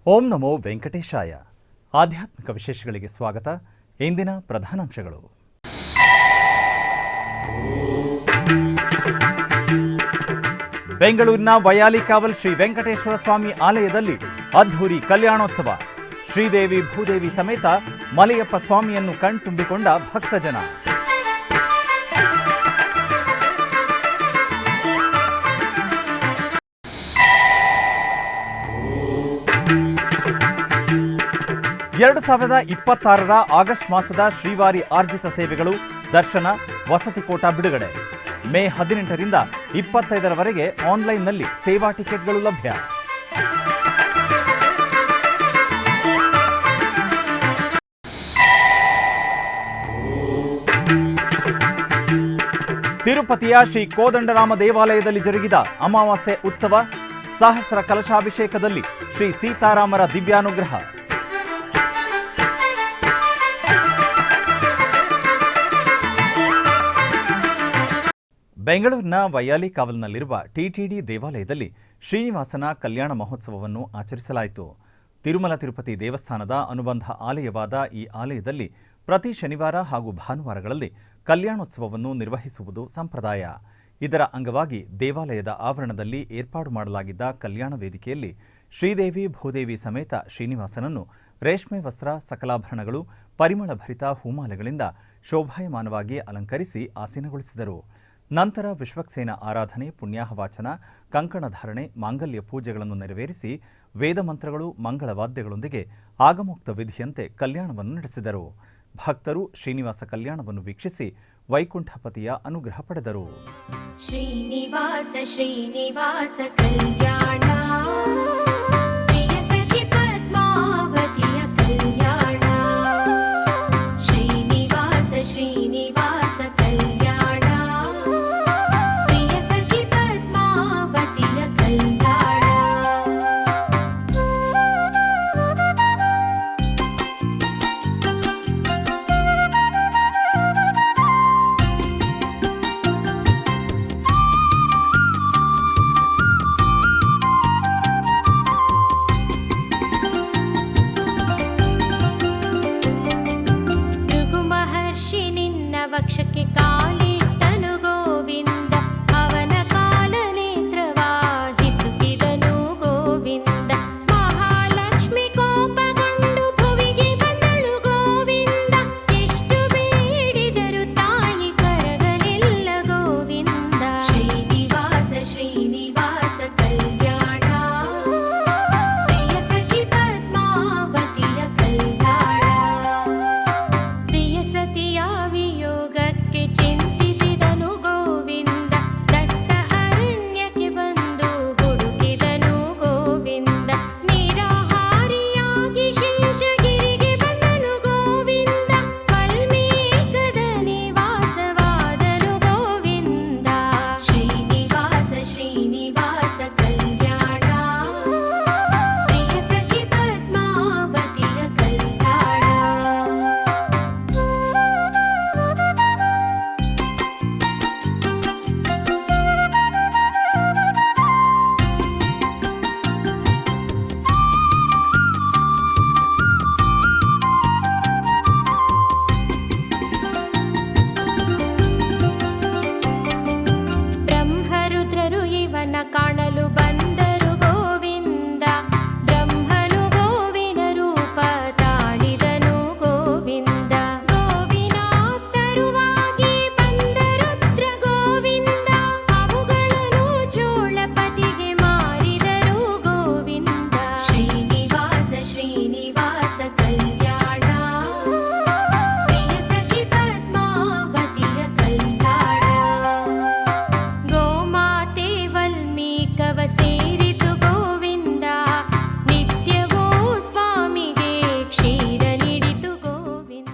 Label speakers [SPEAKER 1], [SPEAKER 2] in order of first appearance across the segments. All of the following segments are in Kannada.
[SPEAKER 1] ಓಂ ನಮೋ ವೆಂಕಟೇಶಾಯ. ಆಧ್ಯಾತ್ಮಿಕ ವಿಶೇಷಗಳಿಗೆ ಸ್ವಾಗತ. ಇಂದಿನ ಪ್ರಧಾನಾಂಶಗಳು. ಬೆಂಗಳೂರಿನ ವೈಯಾಲಿಕಾವಲ್ ಶ್ರೀ ವೆಂಕಟೇಶ್ವರ ಸ್ವಾಮಿ ಆಲಯದಲ್ಲಿ ಅದ್ಧೂರಿ ಕಲ್ಯಾಣೋತ್ಸವ. ಶ್ರೀದೇವಿ ಭೂದೇವಿ ಸಮೇತ ಮಲಯಪ್ಪ ಸ್ವಾಮಿಯನ್ನು ಕಣ್ತುಂಬಿಕೊಂಡ ಭಕ್ತಜನ. ಎರಡು 2026 ಆಗಸ್ಟ್ ಮಾಸದ ಶ್ರೀವಾರಿ ಆರ್ಜಿತ ಸೇವೆಗಳು ದರ್ಶನ ವಸತಿ ಕೋಟಾ ಬಿಡುಗಡೆ. ಮೇ 18ರಿಂದ 25ರವರೆಗೆ ಆನ್ಲೈನ್ನಲ್ಲಿ ಸೇವಾ ಟಿಕೆಟ್ಗಳು ಲಭ್ಯ. ತಿರುಪತಿಯ ಶ್ರೀ ಕೋದಂಡರಾಮ ದೇವಾಲಯದಲ್ಲಿ ಜರುಗಿದ ಅಮಾವಾಸ್ಯೆ ಉತ್ಸವ. ಸಹಸ್ರ ಕಲಶಾಭಿಷೇಕದಲ್ಲಿ ಶ್ರೀ ಸೀತಾರಾಮರ ದಿವ್ಯಾನುಗ್ರಹ. ಬೆಂಗಳೂರಿನ ವೈಯಾಲಿಕಾವಲ್ನಲ್ಲಿರುವ ಟಿಟಿಡಿ ದೇವಾಲಯದಲ್ಲಿ ಶ್ರೀನಿವಾಸನ ಕಲ್ಯಾಣ ಮಹೋತ್ಸವವನ್ನು ಆಚರಿಸಲಾಯಿತು. ತಿರುಮಲ ತಿರುಪತಿ ದೇವಸ್ಥಾನದ ಅನುಬಂಧ ಆಲಯವಾದ ಈ ಆಲಯದಲ್ಲಿ ಪ್ರತಿ ಶನಿವಾರ ಹಾಗೂ ಭಾನುವಾರಗಳಲ್ಲಿ ಕಲ್ಯಾಣೋತ್ಸವವನ್ನು ನಿರ್ವಹಿಸುವುದು ಸಂಪ್ರದಾಯ. ಇದರ ಅಂಗವಾಗಿ ದೇವಾಲಯದ ಆವರಣದಲ್ಲಿ ಏರ್ಪಾಡು ಮಾಡಲಾಗಿದ್ದ ಕಲ್ಯಾಣ ವೇದಿಕೆಯಲ್ಲಿ ಶ್ರೀದೇವಿ ಭೂದೇವಿ ಸಮೇತ ಶ್ರೀನಿವಾಸನನ್ನು ರೇಷ್ಮೆ ವಸ್ತ್ರ, ಸಕಲಾಭರಣಗಳು, ಪರಿಮಳ ಭರಿತ ಹೂಮಾಲೆಗಳಿಂದ ಶೋಭಾಯಮಾನವಾಗಿ ಅಲಂಕರಿಸಿ ಆಸೀನಗೊಳಿಸಿದರು. ನಂತರ ವಿಶ್ವಕ್ಸೇನ ಆರಾಧನೆ, ಪುಣ್ಯಾಹವಾಚನ, ಕಂಕಣಧಾರಣೆ, ಮಾಂಗಲ್ಯ ಪೂಜೆಗಳನ್ನು ನೆರವೇರಿಸಿ ವೇದಮಂತ್ರಗಳು, ಮಂಗಳವಾದ್ಯಗಳೊಂದಿಗೆ ಆಗಮೋಕ್ತ ವಿಧಿಯಂತೆ ಕಲ್ಯಾಣವನ್ನು ನಡೆಸಿದರು. ಭಕ್ತರು ಶ್ರೀನಿವಾಸ ಕಲ್ಯಾಣವನ್ನು ವೀಕ್ಷಿಸಿ ವೈಕುಂಠಪತಿಯ ಅನುಗ್ರಹ ಪಡೆದರು.
[SPEAKER 2] ಶ್ರೀನಿವಾಸ ಶ್ರೀನಿವಾಸ ಕಲ್ಯಾಣ, ಶ್ರೀನಿವಾಸ ಶ್ರೀನಿವಾಸ ಕಲ್ಯಾಣ. ವಕ್ಷಕ್ಕೆ ಕಾಲಿಟ್ಟನು ಗೋವಿಂದ, ಅವನ ಕಾಲನೇತ್ರವಾಹಿಸುತ್ತಿದನು ಗೋವಿಂದ. ಮಹಾಲಕ್ಷ್ಮಿ ಕೋಪಗೊಂಡು ಭುವಿಗೆ ಬಂದಳು ಗೋವಿಂದ, ಎಷ್ಟು ಬೇಡಿದರು ತಾಯಿ ಕರಗಲಿಲ್ಲ ಗೋವಿಂದ. ಶ್ರೀನಿವಾಸ ಶ್ರೀನಿವಾಸ ಕಲ್ಯಾಣ, ಪ್ರಿಯ ಸಖಿ ಪದ್ಮಾವತಿಯ ಕಲ್ಯಾಣ. ಪ್ರಿಯ ಸತಿಯ ಯೋಗಕ್ಕೆ ಚಿಂತಿಸಿದನು ಗೋವಿಂದ, ದಟ್ಟ ಅರಣ್ಯಕ್ಕೆ ಬಂದು ಹುಡುಕಿದನು ಗೋವಿಂದ. ನಿರಾಹಾರಿಯಾಗಿ ಶೇಷಗಿರಿಗೆ ಬಂದನು ಗೋವಿಂದ, ಕಲ್ಮೇಘದ ನಿವಾಸವಾದನು ಗೋವಿಂದ. ಶ್ರೀನಿವಾಸ ಶ್ರೀನಿವಾಸ ಕಲ್ಯಾಣ, ಪ್ರಿಯ ಸಖಿ ಪದ್ಮಾವತಿಯ ಕಲ್ಯಾಣ. ಬ್ರಹ್ಮರುದ್ರರು ಇವನ ಕಾಣಲು ಬಂದರು ಗೋವಿಂದ, ಬ್ರಹ್ಮನು ಗೋವಿನ ರೂಪ ತಾಳಿದನು ಗೋವಿಂದ. ಗೋವಿನ ತರುವಾಗಿ ಬಂದ ರುದ್ರ ಗೋವಿಂದ, ಅವುಗಳನ್ನು ಚೋಳಪತಿಗೆ ಮಾರಿದರು ಗೋವಿಂದ. ಶ್ರೀನಿವಾಸ ಶ್ರೀನಿವಾಸ ಕಲ್ಯಾಣ, ಪ್ರಿಯ ಸಖಿ ಪದ್ಮಾವತಿಯ ಕಲ್ಯಾಣ. ಗೋಮಾತೆ ವಲ್ಮೀಕವ ಸೇರಿತು ಗೋವಿಂದ, ನಿತ್ಯವೂ ಸ್ವಾಮಿಗೆ ಕ್ಷೀರ ನೀಡಿತು ಗೋವಿಂದ.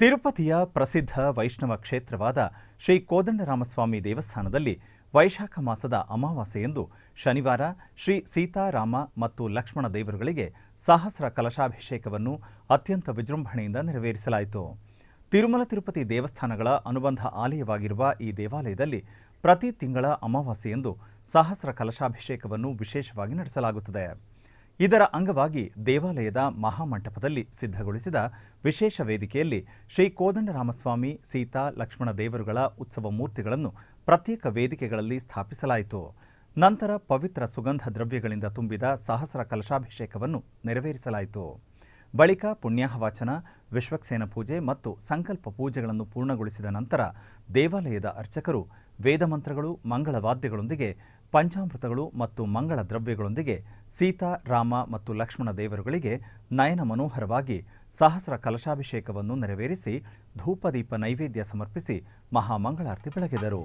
[SPEAKER 1] ತಿರುಪತಿಯ ಪ್ರಸಿದ್ಧ ವೈಷ್ಣವ ಕ್ಷೇತ್ರವಾದ ಶ್ರೀ ಕೋದಂಡರಾಮಸ್ವಾಮಿ ದೇವಸ್ಥಾನದಲ್ಲಿ ವೈಶಾಖ ಮಾಸದ ಅಮಾವಾಸ್ಯೆಯಂದು ಶನಿವಾರ ಶ್ರೀ ಸೀತಾರಾಮ ಮತ್ತು ಲಕ್ಷ್ಮಣ ದೇವರುಗಳಿಗೆ ಸಹಸ್ರ ಕಲಶಾಭಿಷೇಕವನ್ನು ಅತ್ಯಂತ ವಿಜೃಂಭಣೆಯಿಂದ ನೆರವೇರಿಸಲಾಯಿತು. ತಿರುಮಲ ತಿರುಪತಿ ದೇವಸ್ಥಾನಗಳ ಅನುಬಂಧ ಆಲಯವಾಗಿರುವ ಈ ದೇವಾಲಯದಲ್ಲಿ ಪ್ರತಿ ತಿಂಗಳ ಅಮಾವಾಸ್ಯೆಯಂದು ಸಹಸ್ರ ಕಲಶಾಭಿಷೇಕವನ್ನು ವಿಶೇಷವಾಗಿ ನಡೆಸಲಾಗುತ್ತದೆ. ಇದರ ಅಂಗವಾಗಿ ದೇವಾಲಯದ ಮಹಾಮಂಟಪದಲ್ಲಿ ಸಿದ್ಧಗೊಳಿಸಿದ ವಿಶೇಷ ವೇದಿಕೆಯಲ್ಲಿ ಶ್ರೀ ಕೋದಂಡರಾಮಸ್ವಾಮಿ, ಸೀತಾ, ಲಕ್ಷ್ಮಣ ದೇವರುಗಳ ಉತ್ಸವ ಮೂರ್ತಿಗಳನ್ನು ಪ್ರತ್ಯೇಕ ವೇದಿಕೆಗಳಲ್ಲಿ ಸ್ಥಾಪಿಸಲಾಯಿತು. ನಂತರ ಪವಿತ್ರ ಸುಗಂಧ ದ್ರವ್ಯಗಳಿಂದ ತುಂಬಿದ ಸಹಸ್ರ ಕಲಶಾಭಿಷೇಕವನ್ನು ನೆರವೇರಿಸಲಾಯಿತು. ಬಳಿಕ ಪುಣ್ಯಾಹವಾಚನ, ವಿಶ್ವಕ್ಸೇನ ಪೂಜೆ ಮತ್ತು ಸಂಕಲ್ಪ ಪೂಜೆಗಳನ್ನು ಪೂರ್ಣಗೊಳಿಸಿದ ನಂತರ ದೇವಾಲಯದ ಅರ್ಚಕರು ವೇದಮಂತ್ರಗಳು, ಮಂಗಳವಾದ್ಯಗಳೊಂದಿಗೆ, ಪಂಚಾಮೃತಗಳು ಮತ್ತು ಮಂಗಳ ದ್ರವ್ಯಗಳೊಂದಿಗೆ ಸೀತಾ, ರಾಮ ಮತ್ತು ಲಕ್ಷ್ಮಣ ದೇವರುಗಳಿಗೆ ನಯನ ಮನೋಹರವಾಗಿ ಸಹಸ್ರ ಕಲಶಾಭಿಷೇಕವನ್ನು ನೆರವೇರಿಸಿ ಧೂಪದೀಪ ನೈವೇದ್ಯ ಸಮರ್ಪಿಸಿ ಮಹಾಮಂಗಳಾರತಿ ಬೆಳಗಿದರು.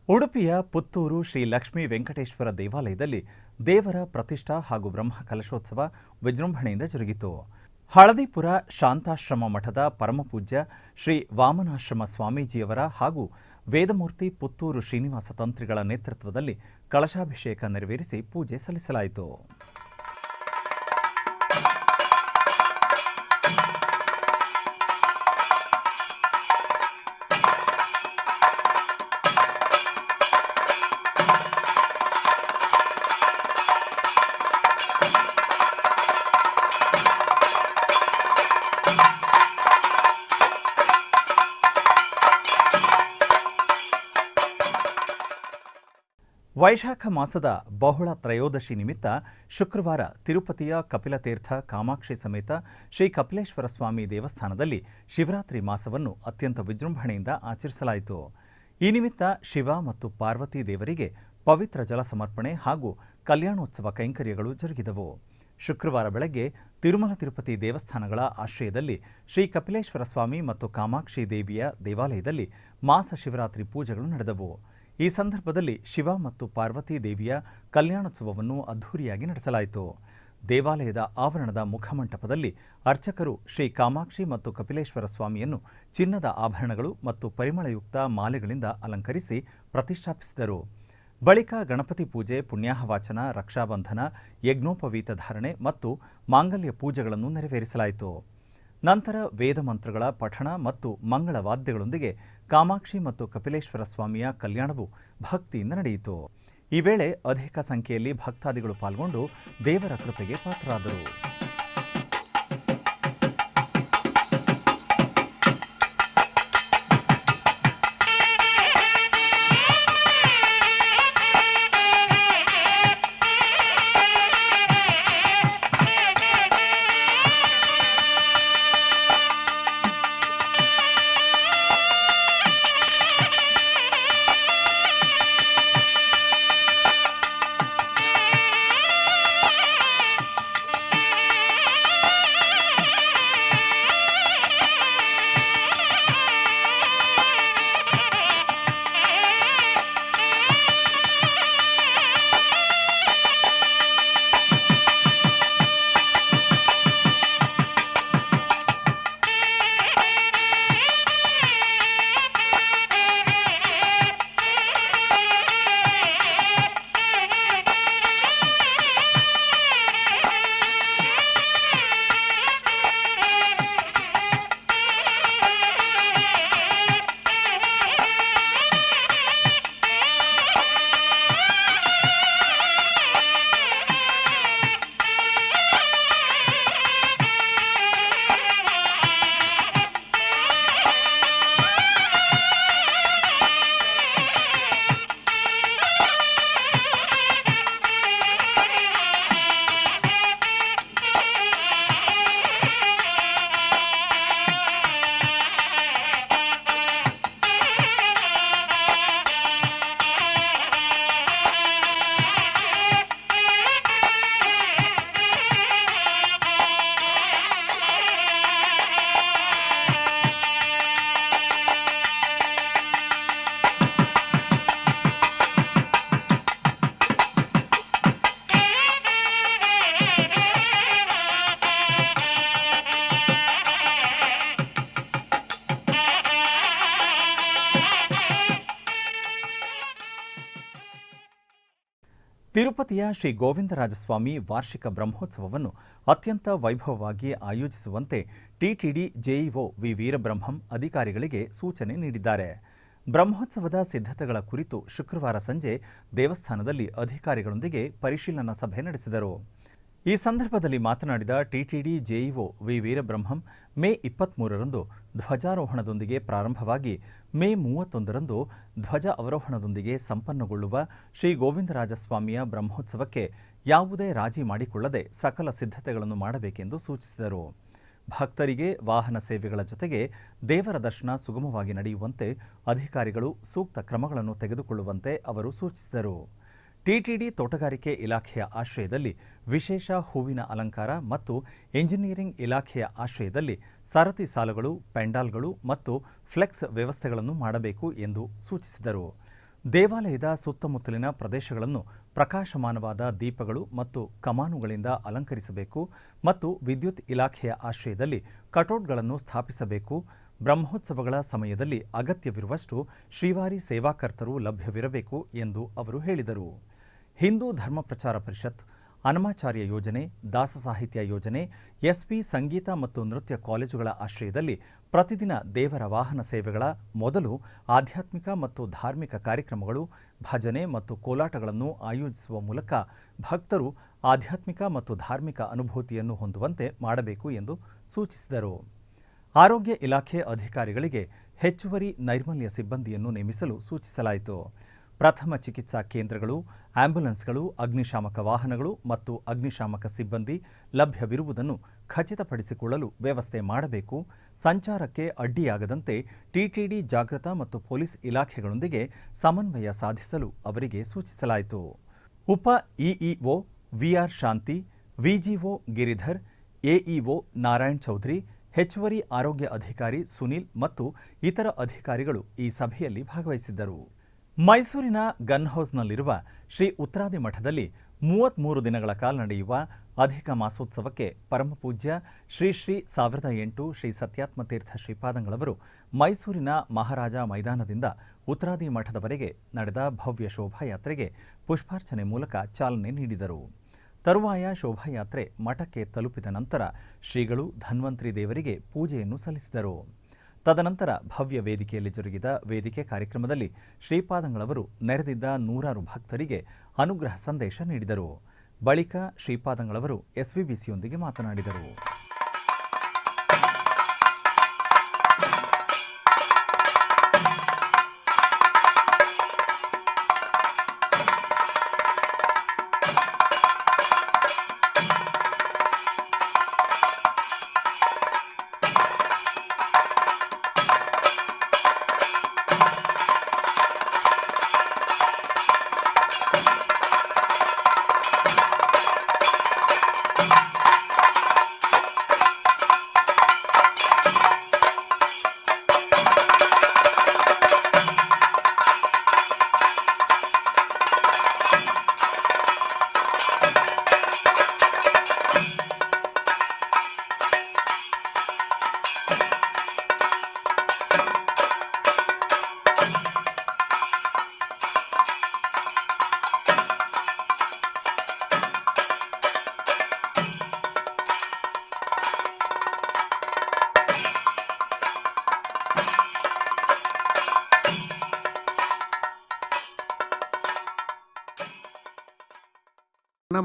[SPEAKER 1] ಉಡುಪಿಯ ಪುತ್ತೂರು ಶ್ರೀ ಲಕ್ಷ್ಮೀ ವೆಂಕಟೇಶ್ವರ ದೇವಾಲಯದಲ್ಲಿ ದೇವರ ಪ್ರತಿಷ್ಠಾ ಹಾಗೂ ಬ್ರಹ್ಮ ಕಲಶೋತ್ಸವ ವಿಜೃಂಭಣೆಯಿಂದ ಜರುಗಿತು. ಹಳದಿಪುರ ಶಾಂತಾಶ್ರಮ ಮಠದ ಪರಮಪೂಜ್ಯ ಶ್ರೀ ವಾಮನಾಶ್ರಮ ಸ್ವಾಮೀಜಿಯವರ ಹಾಗೂ ವೇದಮೂರ್ತಿ ಪುತ್ತೂರು ಶ್ರೀನಿವಾಸ ತಂತ್ರಿಗಳ ನೇತೃತ್ವದಲ್ಲಿ ಕಲಶಾಭಿಷೇಕ ನೆರವೇರಿಸಿ ಪೂಜೆ ಸಲ್ಲಿಸಲಾಯಿತು. ವೈಶಾಖ ಮಾಸದ ಬಹುಳ ತ್ರಯೋದಶಿ ನಿಮಿತ್ತ ಶುಕ್ರವಾರ ತಿರುಪತಿಯ ಕಪಿಲತೀರ್ಥ ಕಾಮಾಕ್ಷಿ ಸಮೇತ ಶ್ರೀ ಕಪಿಲೇಶ್ವರ ಸ್ವಾಮಿ ದೇವಸ್ಥಾನದಲ್ಲಿ ಶಿವರಾತ್ರಿ ಮಾಸವನ್ನು ಅತ್ಯಂತ ವಿಜೃಂಭಣೆಯಿಂದ ಆಚರಿಸಲಾಯಿತು. ಈ ನಿಮಿತ್ತ ಶಿವ ಮತ್ತು ಪಾರ್ವತಿ ದೇವರಿಗೆ ಪವಿತ್ರ ಜಲ ಸಮರ್ಪಣೆ ಹಾಗೂ ಕಲ್ಯಾಣೋತ್ಸವ ಕೈಂಕರ್ಯಗಳು ಜರುಗಿದವು. ಶುಕ್ರವಾರ ಬೆಳಗ್ಗೆ ತಿರುಮಲ ತಿರುಪತಿ ದೇವಸ್ಥಾನಗಳ ಆಶ್ರಯದಲ್ಲಿ ಶ್ರೀ ಕಪಿಲೇಶ್ವರ ಸ್ವಾಮಿ ಮತ್ತು ಕಾಮಾಕ್ಷಿ ದೇವಿಯ ದೇವಾಲಯದಲ್ಲಿ ಮಾಸ ಶಿವರಾತ್ರಿ ಪೂಜೆಗಳು ನಡೆದವು. ಈ ಸಂದರ್ಭದಲ್ಲಿ ಶಿವ ಮತ್ತು ಪಾರ್ವತಿ ದೇವಿಯ ಕಲ್ಯಾಣೋತ್ಸವವನ್ನು ಅದ್ಧೂರಿಯಾಗಿ ನಡೆಸಲಾಯಿತು. ದೇವಾಲಯದ ಆವರಣದ ಮುಖಮಂಟಪದಲ್ಲಿ ಅರ್ಚಕರು ಶ್ರೀ ಕಾಮಾಕ್ಷಿ ಮತ್ತು ಕಪಿಲೇಶ್ವರ ಸ್ವಾಮಿಯನ್ನು ಚಿನ್ನದ ಆಭರಣಗಳು ಮತ್ತು ಪರಿಮಳಯುಕ್ತ ಮಾಲೆಗಳಿಂದ ಅಲಂಕರಿಸಿ ಪ್ರತಿಷ್ಠಾಪಿಸಿದರು. ಬಳಿಕ ಗಣಪತಿ ಪೂಜೆ, ಪುಣ್ಯಾಹವಾಚನ, ರಕ್ಷಾಬಂಧನ, ಯಜ್ಞೋಪವೀತ ಧಾರಣೆ ಮತ್ತು ಮಾಂಗಲ್ಯ ಪೂಜೆಗಳನ್ನು ನೆರವೇರಿಸಲಾಯಿತು. ನಂತರ ವೇದ ಮಂತ್ರಗಳ ಪಠಣ ಮತ್ತು ಮಂಗಳ ವಾದ್ಯಗಳೊಂದಿಗೆ ಕಾಮಾಕ್ಷಿ ಮತ್ತು ಕಪಿಲೇಶ್ವರ ಸ್ವಾಮಿಯ ಕಲ್ಯಾಣವು ಭಕ್ತಿಯಿಂದ ನಡೆಯಿತು. ಈ ವೇಳೆ ಅಧಿಕ ಸಂಖ್ಯೆಯಲ್ಲಿ ಭಕ್ತಾದಿಗಳು ಪಾಲ್ಗೊಂಡು ದೇವರ ಕೃಪೆಗೆ ಪಾತ್ರರಾದರು. ತಿರುಪತಿಯ ಶ್ರೀ ಗೋವಿಂದರಾಜಸ್ವಾಮಿ ವಾರ್ಷಿಕ ಬ್ರಹ್ಮೋತ್ಸವವನ್ನು ಅತ್ಯಂತ ವೈಭವವಾಗಿ ಆಯೋಜಿಸುವಂತೆ ಟಿಟಿಡಿ ಜೆಇಒ ವಿ ವೀರಬ್ರಹ್ಮಂ ಅಧಿಕಾರಿಗಳಿಗೆ ಸೂಚನೆ ನೀಡಿದ್ದಾರೆ. ಬ್ರಹ್ಮೋತ್ಸವದ ಸಿದ್ಧತೆಗಳ ಕುರಿತು ಶುಕ್ರವಾರ ಸಂಜೆ ದೇವಸ್ಥಾನದಲ್ಲಿ ಅಧಿಕಾರಿಗಳೊಂದಿಗೆ ಪರಿಶೀಲನಾ ಸಭೆ ನಡೆಸಿದರು. ಈ ಸಂದರ್ಭದಲ್ಲಿ ಮಾತನಾಡಿದ ಟಿಟಿಡಿ ಜೆಇಒ ವಿ ವೀರಬ್ರಹ್ಮಂ, ಮೇ 23ರಂದು ಧ್ವಜಾರೋಹಣದೊಂದಿಗೆ ಪ್ರಾರಂಭವಾಗಿ ಮೇ 31ರಂದು ಧ್ವಜ ಅವರೋಹಣದೊಂದಿಗೆ ಸಂಪನ್ನಗೊಳ್ಳುವ ಶ್ರೀ ಗೋವಿಂದರಾಜಸ್ವಾಮಿಯ ಬ್ರಹ್ಮೋತ್ಸವಕ್ಕೆ ಯಾವುದೇ ರಾಜಿ ಮಾಡಿಕೊಳ್ಳದೆ ಸಕಲ ಸಿದ್ಧತೆಗಳನ್ನು ಮಾಡಬೇಕೆಂದು ಸೂಚಿಸಿದರು. ಭಕ್ತರಿಗೆ ವಾಹನ ಸೇವೆಗಳ ಜೊತೆಗೆ ದೇವರ ದರ್ಶನ ಸುಗಮವಾಗಿ ನಡೆಯುವಂತೆ ಅಧಿಕಾರಿಗಳು ಸೂಕ್ತ ಕ್ರಮಗಳನ್ನು ತೆಗೆದುಕೊಳ್ಳುವಂತೆ ಅವರು ಸೂಚಿಸಿದರು. ಟಿಟಿಡಿ ತೋಟಗಾರಿಕೆ ಇಲಾಖೆಯ ಆಶ್ರಯದಲ್ಲಿ ವಿಶೇಷ ಹೂವಿನ ಅಲಂಕಾರ ಮತ್ತು ಎಂಜಿನಿಯರಿಂಗ್ ಇಲಾಖೆಯ ಆಶ್ರಯದಲ್ಲಿ ಸರತಿ ಸಾಲುಗಳು, ಪೆಂಡಾಲ್ಗಳು ಮತ್ತು ಫ್ಲೆಕ್ಸ್ ವ್ಯವಸ್ಥೆಗಳನ್ನು ಮಾಡಬೇಕು ಎಂದು ಸೂಚಿಸಿದರು. ದೇವಾಲಯದ ಸುತ್ತಮುತ್ತಲಿನ ಪ್ರದೇಶಗಳನ್ನು ಪ್ರಕಾಶಮಾನವಾದ ದೀಪಗಳು ಮತ್ತು ಕಮಾನುಗಳಿಂದ ಅಲಂಕರಿಸಬೇಕು ಮತ್ತು ವಿದ್ಯುತ್ ಇಲಾಖೆಯ ಆಶ್ರಯದಲ್ಲಿ ಕಟೌಟ್ಗಳನ್ನು ಸ್ಥಾಪಿಸಬೇಕು. ಬ್ರಹ್ಮೋತ್ಸವಗಳ ಸಮಯದಲ್ಲಿ ಅಗತ್ಯವಿರುವಷ್ಟು ಶ್ರೀವಾರಿ ಸೇವಾಕರ್ತರು ಲಭ್ಯವಿರಬೇಕು ಎಂದು ಅವರು ಹೇಳಿದರು. ಹಿಂದೂ ಧರ್ಮ ಪ್ರಚಾರ ಪರಿಷತ್, ಅನ್ನಮಾಚಾರ್ಯ ಯೋಜನೆ, ದಾಸ ಸಾಹಿತ್ಯ ಯೋಜನೆ, ಎಸ್ಪಿ ಸಂಗೀತ ಮತ್ತು ನೃತ್ಯ ಕಾಲೇಜುಗಳ ಆಶ್ರಯದಲ್ಲಿ ಪ್ರತಿದಿನ ದೇವರ ವಾಹನ ಸೇವೆಗಳ ಮೊದಲು ಆಧ್ಯಾತ್ಮಿಕ ಮತ್ತು ಧಾರ್ಮಿಕ ಕಾರ್ಯಕ್ರಮಗಳು, ಭಜನೆ ಮತ್ತು ಕೋಲಾಟಗಳನ್ನು ಆಯೋಜಿಸುವ ಮೂಲಕ ಭಕ್ತರು ಆಧ್ಯಾತ್ಮಿಕ ಮತ್ತು ಧಾರ್ಮಿಕ ಅನುಭೂತಿಯನ್ನು ಹೊಂದುವಂತೆ ಮಾಡಬೇಕು ಎಂದು ಸೂಚಿಸಿದರು. ಆರೋಗ್ಯ ಇಲಾಖೆ ಅಧಿಕಾರಿಗಳಿಗೆ ಹೆಚ್ಚುವರಿ ನೈರ್ಮಲ್ಯ ಸಿಬ್ಬಂದಿಯನ್ನು ನೇಮಿಸಲು ಸೂಚಿಸಲಾಯಿತು. ಪ್ರಥಮ ಚಿಕಿತ್ಸಾ ಕೇಂದ್ರಗಳು, ಆಂಬ್ಯುಲೆನ್ಸ್ಗಳು, ಅಗ್ನಿಶಾಮಕ ವಾಹನಗಳು ಮತ್ತು ಅಗ್ನಿಶಾಮಕ ಸಿಬ್ಬಂದಿ ಲಭ್ಯವಿರುವುದನ್ನು ಖಚಿತಪಡಿಸಿಕೊಳ್ಳಲು ವ್ಯವಸ್ಥೆ ಮಾಡಬೇಕು. ಸಂಚಾರಕ್ಕೆ ಅಡ್ಡಿಯಾಗದಂತೆ ಟಿಟಿಡಿ ಜಾಗೃತ ಮತ್ತು ಪೊಲೀಸ್ ಇಲಾಖೆಗಳೊಂದಿಗೆ ಸಮನ್ವಯ ಸಾಧಿಸಲು ಅವರಿಗೆ ಸೂಚಿಸಲಾಯಿತು. ಉಪ ಇಇಒ ವಿಆರ್ ಶಾಂತಿ, ವಿಜಿಒ ಗಿರಿಧರ್, ಎಇಒ ನಾರಾಯಣ್ ಚೌಧರಿ, ಹೆಚ್ಚುವರಿ ಆರೋಗ್ಯ ಅಧಿಕಾರಿ ಸುನೀಲ್ ಮತ್ತು ಇತರ ಅಧಿಕಾರಿಗಳು ಈ ಸಭೆಯಲ್ಲಿ ಭಾಗವಹಿಸಿದ್ದರು. ಮೈಸೂರಿನ ಗನ್ ಹೌಸ್ನಲ್ಲಿರುವ ಶ್ರೀ ಉತ್ತರಾದಿ ಮಠದಲ್ಲಿ 33 ದಿನಗಳ ಕಾಲ ನಡೆಯುವ ಅಧಿಕ ಮಾಸೋತ್ಸವಕ್ಕೆ ಪರಮಪೂಜ್ಯ ಶ್ರೀ 1008 ಶ್ರೀ ಸತ್ಯಾತ್ಮತೀರ್ಥ ಶ್ರೀಪಾದಂಗಳವರು ಮೈಸೂರಿನ ಮಹಾರಾಜ ಮೈದಾನದಿಂದ ಉತ್ತರಾದಿ ಮಠದವರೆಗೆ ನಡೆದ ಭವ್ಯ ಶೋಭಾಯಾತ್ರೆಗೆ ಪುಷ್ಪಾರ್ಚನೆ ಮೂಲಕ ಚಾಲನೆ ನೀಡಿದರು. ತರುವಾಯ ಶೋಭಾಯಾತ್ರೆ ಮಠಕ್ಕೆ ತಲುಪಿದ ನಂತರ ಶ್ರೀಗಳು ಧನ್ವಂತರಿ ದೇವರಿಗೆ ಪೂಜೆಯನ್ನು ಸಲ್ಲಿಸಿದರು. ತದನಂತರ ಭವ್ಯ ವೇದಿಕೆಯಲ್ಲಿ ಜರುಗಿದ ವೇದಿಕೆ ಕಾರ್ಯಕ್ರಮದಲ್ಲಿ ಶ್ರೀಪಾದಂಗಳವರು ನೆರೆದಿದ್ದ 100 ಭಕ್ತರಿಗೆ ಅನುಗ್ರಹ ಸಂದೇಶ ನೀಡಿದರು. ಬಳಿಕ ಶ್ರೀಪಾದಂಗಳವರು ಎಸ್ವಿಬಿಸಿಯೊಂದಿಗೆ ಮಾತನಾಡಿದರು.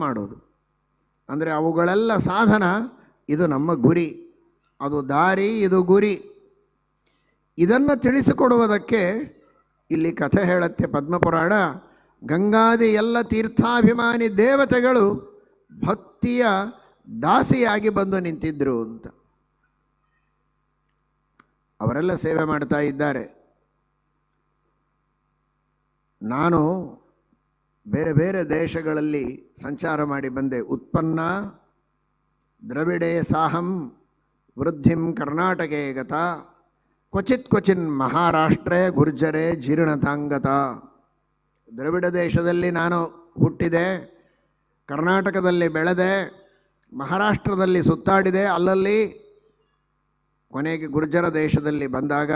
[SPEAKER 3] ಮಾಡೋದು ಅಂದರೆ ಅವುಗಳೆಲ್ಲ ಸಾಧನ, ಇದು ನಮ್ಮ ಗುರಿ, ಅದು ದಾರಿ, ಇದು ಗುರಿ. ಇದನ್ನು ತಿಳಿಸಿಕೊಡುವುದಕ್ಕೆ ಇಲ್ಲಿ ಕಥೆ ಹೇಳುತ್ತೆ ಪದ್ಮಪುರಾಣ. ಗಂಗಾದಿ ಎಲ್ಲ ತೀರ್ಥಾಭಿಮಾನಿ ದೇವತೆಗಳು ಭಕ್ತಿಯ ದಾಸಿಯಾಗಿ ಬಂದು ನಿಂತಿದ್ದರು ಅಂತ. ಅವರೆಲ್ಲ ಸೇವೆ ಮಾಡ್ತಾ ಇದ್ದಾರೆ. ನಾನು ಬೇರೆ ಬೇರೆ ದೇಶಗಳಲ್ಲಿ ಸಂಚಾರ ಮಾಡಿ ಬಂದೆ. ಉತ್ಪನ್ನ ದ್ರವಿಡೇ ಸಾಹಂ ವೃದ್ಧಿಂ ಕರ್ನಾಟಕೆ ಗತ ಕ್ವಚಿನ್ ಮಹಾರಾಷ್ಟ್ರೇ ಗುರ್ಜರೇ ಜೀರ್ಣತಾಂಗತ. ದ್ರವಿಡ ದೇಶದಲ್ಲಿ ನಾನು ಹುಟ್ಟಿದೆ, ಕರ್ನಾಟಕದಲ್ಲಿ ಬೆಳೆದೆ, ಮಹಾರಾಷ್ಟ್ರದಲ್ಲಿ ಸುತ್ತಾಡಿದೆ, ಅಲ್ಲಲ್ಲಿ ಕೊನೆಗೆ ಗುರ್ಜರ ದೇಶದಲ್ಲಿ ಬಂದಾಗ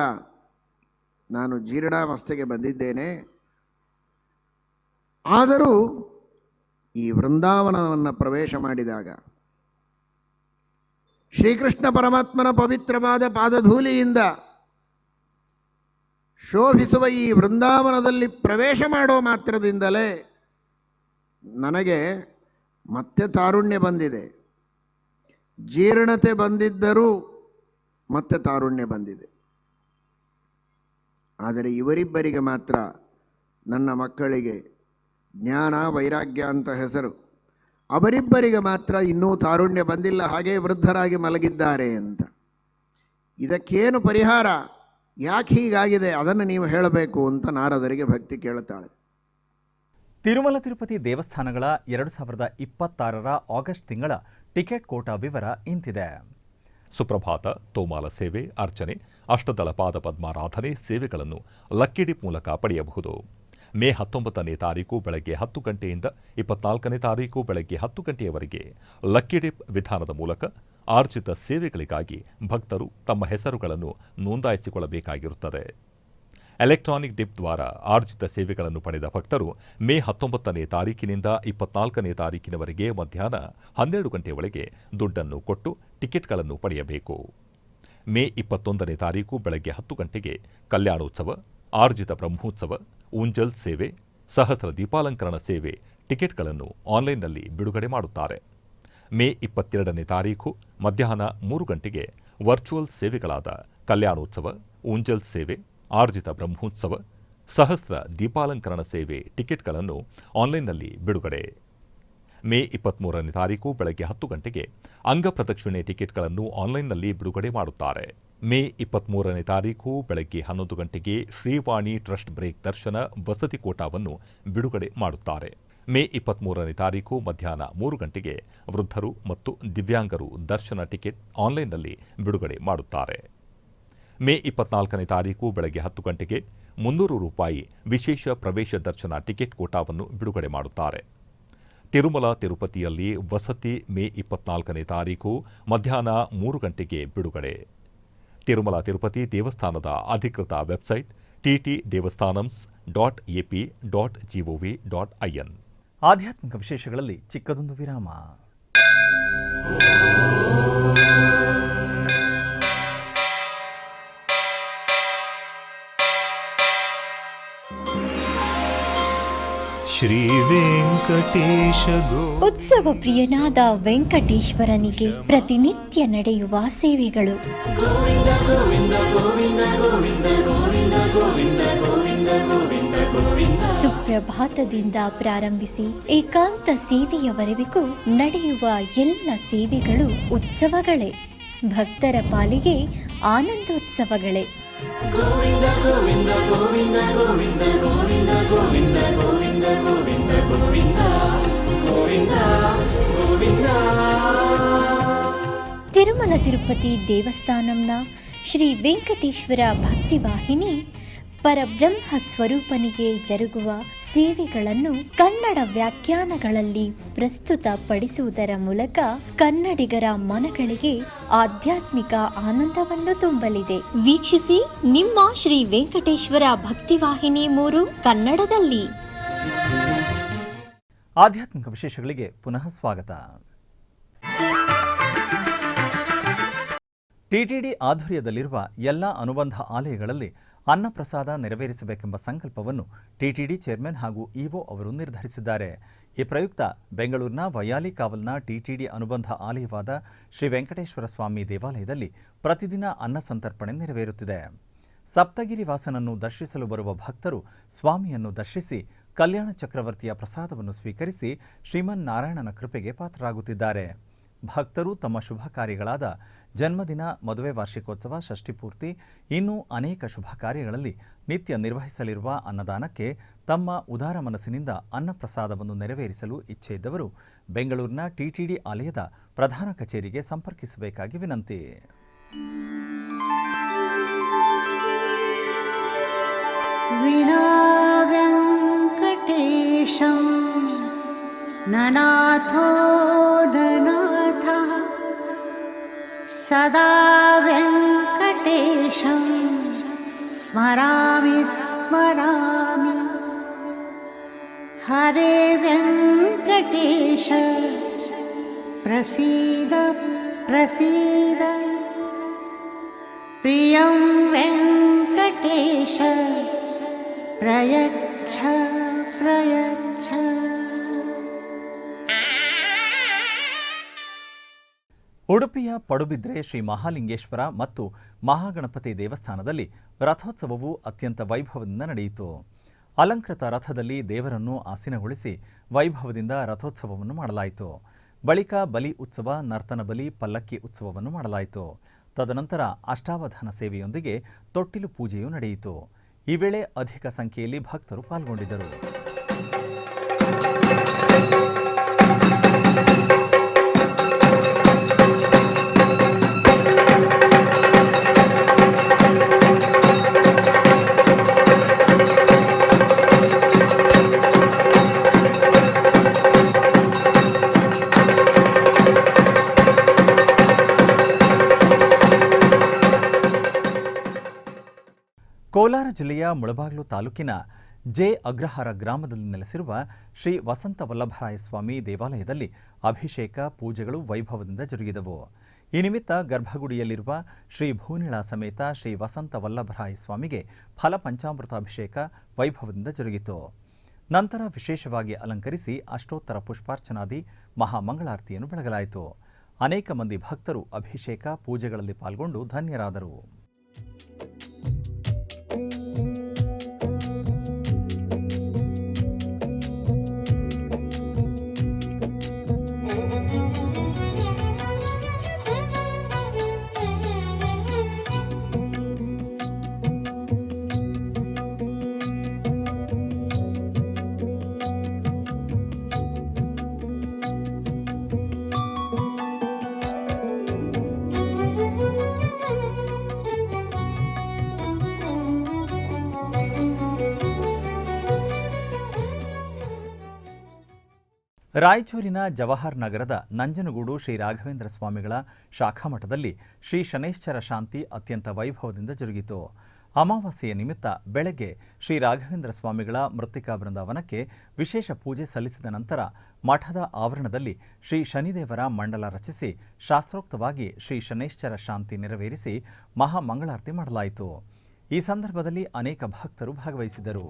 [SPEAKER 3] ನಾನು ಜೀರ್ಣಾವಸ್ಥೆಗೆ ಬಂದಿದ್ದೇನೆ. ಆದರೂ ಈ ವೃಂದಾವನವನ್ನು ಪ್ರವೇಶ ಮಾಡಿದಾಗ ಶ್ರೀಕೃಷ್ಣ ಪರಮಾತ್ಮನ ಪವಿತ್ರವಾದ ಪಾದಧೂಲಿಯಿಂದ ಶೋಭಿಸುವ ಈ ವೃಂದಾವನದಲ್ಲಿ ಪ್ರವೇಶ ಮಾಡೋ ಮಾತ್ರದಿಂದಲೇ ನನಗೆ ಮತ್ತೆ ತಾರುಣ್ಯ ಬಂದಿದೆ. ಜೀರ್ಣತೆ ಬಂದಿದ್ದರೂ ಮತ್ತೆ ತಾರುಣ್ಯ ಬಂದಿದೆ. ಆದರೆ ಇವರಿಬ್ಬರಿಗೆ ಮಾತ್ರ, ನನ್ನ ಮಕ್ಕಳಿಗೆ ಜ್ಞಾನ ವೈರಾಗ್ಯ ಅಂತ ಹೆಸರು, ಅವರಿಬ್ಬರಿಗೆ ಮಾತ್ರ ಇನ್ನೂ ತಾರುಣ್ಯ ಬಂದಿಲ್ಲ, ಹಾಗೇ ವೃದ್ಧರಾಗಿ ಮಲಗಿದ್ದಾರೆ ಅಂತ. ಇದಕ್ಕೇನು ಪರಿಹಾರ, ಯಾಕೆ ಹೀಗಾಗಿದೆ, ಅದನ್ನು ನೀವು ಹೇಳಬೇಕು ಅಂತ ನಾರದರಿಗೆ ಭಕ್ತಿ ಕೇಳುತ್ತಾಳೆ.
[SPEAKER 1] ತಿರುಮಲ ತಿರುಪತಿ ದೇವಸ್ಥಾನಗಳ 2026ರ ಆಗಸ್ಟ್ ತಿಂಗಳ ಟಿಕೆಟ್ ಕೋಟಾ ವಿವರ ಇಂತಿದೆ.
[SPEAKER 4] ಸುಪ್ರಭಾತ, ತೋಮಾಲ ಸೇವೆ, ಅರ್ಚನೆ, ಅಷ್ಟದಳ ಪಾದ ಪದ್ಮಾರಾಧನೆ ಸೇವೆಗಳನ್ನು ಲಕ್ಕಿ ಡಿಪ್ ಮೂಲಕ ಪಡೆಯಬಹುದು. ಮೇ 19ನೇ ತಾರೀಕು ಬೆಳಗ್ಗೆ 10 ಗಂಟೆಯಿಂದ 24ನೇ ತಾರೀಕು ಬೆಳಗ್ಗೆ 10 ಗಂಟೆಯವರೆಗೆ ಲಕ್ಕಿ ಡಿಪ್ ವಿಧಾನದ ಮೂಲಕ ಆರ್ಜಿತ ಸೇವೆಗಳಿಗಾಗಿ ಭಕ್ತರು ತಮ್ಮ ಹೆಸರುಗಳನ್ನು ನೋಂದಾಯಿಸಿಕೊಳ್ಳಬೇಕಾಗಿರುತ್ತದೆ. ಎಲೆಕ್ಟ್ರಾನಿಕ್ ಡಿಪ್ ದ್ವಾರ ಆರ್ಜಿತ ಸೇವೆಗಳನ್ನು ಪಡೆದ ಭಕ್ತರು ಮೇ 19ನೇ ತಾರೀಕಿನಿಂದ 24ನೇ ತಾರೀಕಿನವರೆಗೆ ಮಧ್ಯಾಹ್ನ 12 ಗಂಟೆಯವರೆಗೆ ದುಡ್ಡನ್ನು ಕೊಟ್ಟು ಟಿಕೆಟ್ಗಳನ್ನು ಪಡೆಯಬೇಕು. ಮೇ 21ನೇ ತಾರೀಕು ಬೆಳಗ್ಗೆ 10 ಗಂಟೆಗೆ ಕಲ್ಯಾಣೋತ್ಸವ, ಆರ್ಜಿತ ಬ್ರಹ್ಮೋತ್ಸವ, ಊಂಜಲ್ ಸೇವೆ, ಸಹಸ್ರ ದೀಪಾಲಂಕರಣ ಸೇವೆ ಟಿಕೆಟ್ಗಳನ್ನು ಆನ್ಲೈನ್ನಲ್ಲಿ ಬಿಡುಗಡೆ ಮಾಡುತ್ತಾರೆ. ಮೇ 22ನೇ ತಾರೀಕು ಮಧ್ಯಾಹ್ನ 3 ಗಂಟೆಗೆ ವರ್ಚುವಲ್ ಸೇವೆಗಳಾದ ಕಲ್ಯಾಣೋತ್ಸವ, ಊಂಜಲ್ ಸೇವೆ, ಆರ್ಜಿತ ಬ್ರಹ್ಮೋತ್ಸವ, ಸಹಸ್ರ ದೀಪಾಲಂಕರಣ ಸೇವೆ ಟಿಕೆಟ್ಗಳನ್ನು ಆನ್ಲೈನ್ನಲ್ಲಿ ಬಿಡುಗಡೆ. ಮೇ 23ನೇ ತಾರೀಕು ಬೆಳಗ್ಗೆ 10 ಗಂಟೆಗೆ ಅಂಗಪ್ರದಕ್ಷಿಣೆ ಟಿಕೆಟ್ಗಳನ್ನು ಆನ್ಲೈನ್ನಲ್ಲಿ ಬಿಡುಗಡೆ ಮಾಡುತ್ತಾರೆ. ಮೇ 23ನೇ ತಾರೀಕು ಬೆಳಗ್ಗೆ 11 ಗಂಟೆಗೆ ಶ್ರೀವಾಣಿ ಟ್ರಸ್ಟ್ ಬ್ರೇಕ್ ದರ್ಶನ ವಸತಿ ಕೋಟಾವನ್ನು ಬಿಡುಗಡೆ ಮಾಡುತ್ತಾರೆ. ಮೇ 23ನೇ ತಾರೀಕು ಮಧ್ಯಾಹ್ನ 3 ಗಂಟೆಗೆ ವೃದ್ಧರು ಮತ್ತು ದಿವ್ಯಾಂಗರು ದರ್ಶನ ಟಿಕೆಟ್ ಆನ್ಲೈನ್ನಲ್ಲಿ ಬಿಡುಗಡೆ ಮಾಡುತ್ತಾರೆ. ಮೇ 24ನೇ ತಾರೀಕು ಬೆಳಗ್ಗೆ 10 ಗಂಟೆಗೆ ₹300 ವಿಶೇಷ ಪ್ರವೇಶ ದರ್ಶನ ಟಿಕೆಟ್ ಕೋಟಾವನ್ನು ಬಿಡುಗಡೆ ಮಾಡುತ್ತಾರೆ. ತಿರುಮಲ ತಿರುಪತಿಯಲ್ಲಿ ವಸತಿ ಮೇ 24ನೇ ತಾರೀಕು ಮಧ್ಯಾಹ್ನ 3 ಗಂಟೆಗೆ ಬಿಡುಗಡೆ. ತಿರುಮಲ ತಿರುಪತಿ ದೇವಸ್ಥಾನದ ಅಧಿಕೃತ ವೆಬ್ಸೈಟ್ ttdevastanams.ap.gov.in.
[SPEAKER 1] ಆಧ್ಯಾತ್ಮಿಕ ವಿಶೇಷಗಳಲ್ಲಿ ಚಿಕ್ಕದೊಂದು ವಿರಾಮ.
[SPEAKER 5] ಶ್ರೀ ವೆಂಕಟೇಶ
[SPEAKER 6] ಉತ್ಸವ ಪ್ರಿಯನಾದ ವೆಂಕಟೇಶ್ವರನಿಗೆ ಪ್ರತಿನಿತ್ಯ ನಡೆಯುವ ಸೇವೆಗಳು. ಸುಪ್ರಭಾತದಿಂದ ಪ್ರಾರಂಭಿಸಿ ಏಕಾಂತ ಸೇವೆಯವರೆಗೂ ನಡೆಯುವ ಎಲ್ಲ ಸೇವೆಗಳು ಉತ್ಸವಗಳೇ. ಭಕ್ತರ ಪಾಲಿಗೆ ಆನಂದೋತ್ಸವಗಳೇ. ತಿರುಮಲ ತಿರುಪತಿ ದೇವಸ್ಥಾನಂನ ಶ್ರೀ ವೆಂಕಟೇಶ್ವರ ಭಕ್ತಿವಾಹಿನಿ ಪರಬ್ರಹ್ಮ ಸ್ವರೂಪನಿಗೆ ಜರುಗುವ ಸೇವೆಗಳನ್ನು ಕನ್ನಡ ವ್ಯಾಖ್ಯಾನಗಳಲ್ಲಿ ಪ್ರಸ್ತುತಪಡಿಸುವುದರ ಮೂಲಕ ಕನ್ನಡಿಗರ ಮನಗಳಿಗೆ ಆಧ್ಯಾತ್ಮಿಕ ಆನಂದವನ್ನು ತುಂಬಲಿದೆ. ವೀಕ್ಷಿಸಿ ನಿಮ್ಮ ಶ್ರೀ ವೆಂಕಟೇಶ್ವರ ಭಕ್ತಿವಾಹಿನಿ 3 ಕನ್ನಡದಲ್ಲಿ.
[SPEAKER 1] ಆಧ್ಯಾತ್ಮಿಕ ವಿಶೇಷಗಳಿಗೆ ಪುನಃ ಸ್ವಾಗತ. ಟಿಟಿಡಿ ಆಧ್ವರ್ಯದಲ್ಲಿರುವ ಎಲ್ಲ ಅನುಬಂಧ ಆಲಯಗಳಲ್ಲಿ ಅನ್ನಪ್ರಸಾದ ನೆರವೇರಿಸಬೇಕೆಂಬ ಸಂಕಲ್ಪವನ್ನು ಟಿಟಿಡಿ ಚೇರ್ಮನ್ ಹಾಗೂ ಇಒ ಅವರು ನಿರ್ಧರಿಸಿದ್ದಾರೆ. ಈ ಪ್ರಯುಕ್ತ ಬೆಂಗಳೂರಿನ ವೈಯಾಲಿ ಕಾವಲ್ನ ಟಿಟಿಡಿ ಅನುಬಂಧ ಆಲಯವಾದ ಶ್ರೀ ವೆಂಕಟೇಶ್ವರ ಸ್ವಾಮಿ ದೇವಾಲಯದಲ್ಲಿ ಪ್ರತಿದಿನ ಅನ್ನ ಸಂತರ್ಪಣೆ ನೆರವೇರುತ್ತಿದೆ. ಸಪ್ತಗಿರಿ ವಾಸನನ್ನು ದರ್ಶಿಸಲು ಬರುವ ಭಕ್ತರು ಸ್ವಾಮಿಯನ್ನು ದರ್ಶಿಸಿ ಕಲ್ಯಾಣ ಚಕ್ರವರ್ತಿಯ ಪ್ರಸಾದವನ್ನು ಸ್ವೀಕರಿಸಿ ಶ್ರೀಮನ್ನಾರಾಯಣನ ಕೃಪೆಗೆ ಪಾತ್ರರಾಗುತ್ತಿದ್ದಾರೆ. ಭಕ್ತರು ತಮ್ಮ ಶುಭ ಕಾರ್ಯಗಳಾದ ಜನ್ಮದಿನ, ಮದುವೆ ವಾರ್ಷಿಕೋತ್ಸವ, ಷಷ್ಠಿಪೂರ್ತಿ ಇನ್ನೂ ಅನೇಕ ಶುಭ ಕಾರ್ಯಗಳಲ್ಲಿ ನಿತ್ಯ ನಿರ್ವಹಿಸಲಿರುವ ಅನ್ನದಾನಕ್ಕೆ ತಮ್ಮ ಉದಾರ ಮನಸ್ಸಿನಿಂದ ಅನ್ನಪ್ರಸಾದವನ್ನು ನೆರವೇರಿಸಲು ಇಚ್ಛೆ ಇದ್ದವರು ಬೆಂಗಳೂರಿನ ಟಿಟಿಡಿ ಆಲಯದ ಪ್ರಧಾನ ಕಚೇರಿಗೆ ಸಂಪರ್ಕಿಸಬೇಕಾಗಿ ವಿನಂತಿ.
[SPEAKER 7] ವಿನಾ ವೆಂಕಟೇಶಂ ನನಾಥೋ ನನಾಥಃ ಸದಾ ವೆಂಕಟೇಶಂ ಸ್ಮರಾಮಿ ಸ್ಮರಾಮಿ. ಹರೇ ವೆಂಕಟೇಶ ಪ್ರಸೀದ ಪ್ರಸೀದ. ಪ್ರಿಯಂ ವೆಂಕಟೇಶ ಪ್ರಯಚ್ಛ ಪ್ರಯಚ್ಛ.
[SPEAKER 1] ಉಡುಪಿಯ ಪಡುಬಿದ್ರೆ ಶ್ರೀ ಮಹಾಲಿಂಗೇಶ್ವರ ಮತ್ತು ಮಹಾಗಣಪತಿ ದೇವಸ್ಥಾನದಲ್ಲಿ ರಥೋತ್ಸವವು ಅತ್ಯಂತ ವೈಭವದಿಂದ ನಡೆಯಿತು. ಅಲಂಕೃತ ರಥದಲ್ಲಿ ದೇವರನ್ನು ಆಸೀನಗೊಳಿಸಿ ವೈಭವದಿಂದ ರಥೋತ್ಸವವನ್ನು ಮಾಡಲಾಯಿತು. ಬಳಿಕ ಬಲಿ ಉತ್ಸವ, ನರ್ತನ ಬಲಿ, ಪಲ್ಲಕ್ಕಿ ಉತ್ಸವವನ್ನು ಮಾಡಲಾಯಿತು. ತದನಂತರ ಅಷ್ಟಾವಧಾನ ಸೇವೆಯೊಂದಿಗೆ ತೊಟ್ಟಿಲು ಪೂಜೆಯೂ ನಡೆಯಿತು. ಈ ವೇಳೆ ಅಧಿಕ ಸಂಖ್ಯೆಯಲ್ಲಿ ಭಕ್ತರು ಪಾಲ್ಗೊಂಡಿದ್ದರು. ಕೋಲಾರ ಜಿಲ್ಲೆಯ ಮುಳಬಾಗಿಲು ತಾಲೂಕಿನ ಜೆ ಅಗ್ರಹಾರ ಗ್ರಾಮದಲ್ಲಿ ನೆಲೆಸಿರುವ ಶ್ರೀ ವಸಂತ ವಲ್ಲಭರಾಯ ಸ್ವಾಮಿ ದೇವಾಲಯದಲ್ಲಿ ಅಭಿಷೇಕ ಪೂಜೆಗಳು ವೈಭವದಿಂದ ಜರುಗಿದವು. ಈ ನಿಮಿತ್ತ ಗರ್ಭಗುಡಿಯಲ್ಲಿರುವ ಶ್ರೀ ಭೂನಿಳ ಸಮೇತ ಶ್ರೀ ವಸಂತ ವಲ್ಲಭರಾಯ ಸ್ವಾಮಿಗೆ ಫಲಪಂಚಾಮೃತಾಭಿಷೇಕ ವೈಭವದಿಂದ ಜರುಗಿತು. ನಂತರ ವಿಶೇಷವಾಗಿ ಅಲಂಕರಿಸಿ ಅಷ್ಟೋತ್ತರ ಪುಷ್ಪಾರ್ಚನಾದಿ ಮಹಾಮಂಗಳಾರತಿಯನ್ನು ಬೆಳಗಲಾಯಿತು. ಅನೇಕ ಮಂದಿ ಭಕ್ತರು ಅಭಿಷೇಕ ಪೂಜೆಗಳಲ್ಲಿ ಪಾಲ್ಗೊಂಡು ಧನ್ಯರಾದರು. ರಾಯಚೂರಿನ ಜವಾಹರ್ ನಗರದ ನಂಜನಗೂಡು ಶ್ರೀ ರಾಘವೇಂದ್ರ ಸ್ವಾಮಿಗಳ ಶಾಖಾಮಠದಲ್ಲಿ ಶ್ರೀ ಶನೈಶ್ಚರ ಶಾಂತಿ ಅತ್ಯಂತ ವೈಭವದಿಂದ ಜರುಗಿತು. ಅಮಾವಾಸ್ಯೆಯ ನಿಮಿತ್ತ ಬೆಳಗ್ಗೆ ಶ್ರೀ ರಾಘವೇಂದ್ರ ಸ್ವಾಮಿಗಳ ಮೃತ್ತಿಕಾ ಬೃಂದಾವನಕ್ಕೆ ವಿಶೇಷ ಪೂಜೆ ಸಲ್ಲಿಸಿದ ನಂತರ ಮಠದ ಆವರಣದಲ್ಲಿ ಶ್ರೀ ಶನಿದೇವರ ಮಂಡಲ ರಚಿಸಿ ಶಾಸ್ತ್ರೋಕ್ತವಾಗಿ ಶ್ರೀ ಶನೈಶ್ಚರ ಶಾಂತಿ ನೆರವೇರಿಸಿ ಮಹಾಮಂಗಳಾರತಿ ಮಾಡಲಾಯಿತು. ಈ ಸಂದರ್ಭದಲ್ಲಿ ಅನೇಕ ಭಕ್ತರು ಭಾಗವಹಿಸಿದರು.